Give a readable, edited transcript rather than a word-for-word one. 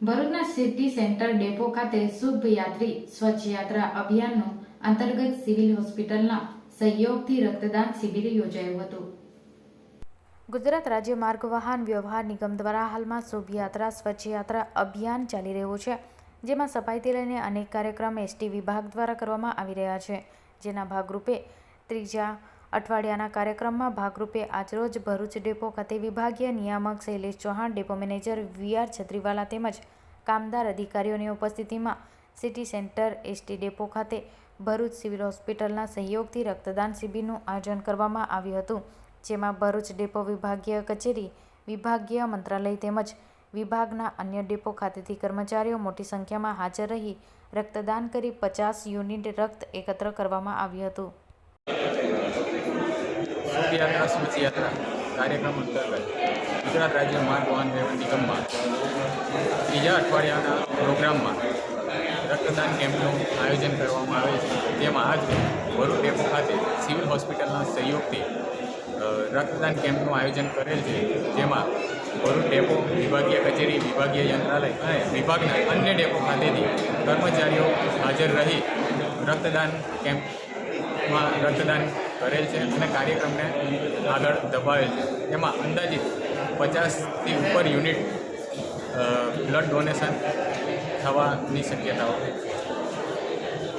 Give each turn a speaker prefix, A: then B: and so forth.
A: ભરૂચના city centre depot ખાતે શુભ યાત્રી સ્વચ્છ યાત્રા અભિયાનનું અંતર્ગત સિવિલ હોસ્પિટલના સહયોગથી રક્તદાન શિબિર યોજાયું હતું. ગુજરાત રાજ્ય માર્ગ વાહન વ્યવહાર નિગમ દ્વારા હાલમાં શુભ યાત્રા સ્વચ્છ યાત્રા અભિયાન ચાલી રહ્યું છે, જેમાં સફાઈથી લઈને અનેક કાર્યક્રમ એસટી વિભાગ દ્વારા કરવામાં આવી રહ્યા છે. જેના ભાગરૂપે ત્રીજા અઠવાડિયાના કાર્યક્રમમાં ભાગરૂપે આજરોજ ભરૂચ ડેપો ખાતે વિભાગીય નિયામક Shailesh Chauhan, depot manager VR. Chhatriwala તેમજ કામદાર અધિકારીઓની ઉપસ્થિતિમાં સિટી સેન્ટર એસટી ડેપો ખાતે ભરૂચ સિવિલ હોસ્પિટલના સહયોગથી રક્તદાન શિબિરનું આયોજન કરવામાં આવ્યું હતું. જેમાં ભરૂચ ડેપો વિભાગીય કચેરી, વિભાગીય મંત્રાલય તેમજ વિભાગના અન્ય ડેપો ખાતેથી કર્મચારીઓ મોટી સંખ્યામાં હાજર રહી રક્તદાન કરી 50 યુનિટ રક્ત એકત્ર કરવામાં આવ્યું હતું.
B: શુભ યાત્રા સ્વચ્છ યાત્રા કાર્યક્રમ અંતર્ગત ગુજરાત રાજ્ય માર્ગ વાહન વ્યવહાર નિગમમાં ત્રીજા અઠવાડિયાના પ્રોગ્રામમાં રક્તદાન કેમ્પનું આયોજન કરવામાં આવે છે. જેમાં આજે ભરૂચ ડેપો ખાતે સિવિલ હોસ્પિટલના સહયોગથી રક્તદાન કેમ્પનું આયોજન કરેલ છે. જેમાં ભરૂચ ડેપો, વિભાગીય કચેરી, વિભાગીય યંત્રાલય અને વિભાગના અન્ય ડેપો ખાતેથી કર્મચારીઓ હાજર રહી રક્તદાન કેમ્પમાં રક્તદાન કરેલ છે અને કાર્યક્રમને આગળ ધપાવેલ છે. એમાં અંદાજિત 50થી ઉપર યુનિટ બ્લડ ડોનેશન થવાની શક્યતાઓ છે.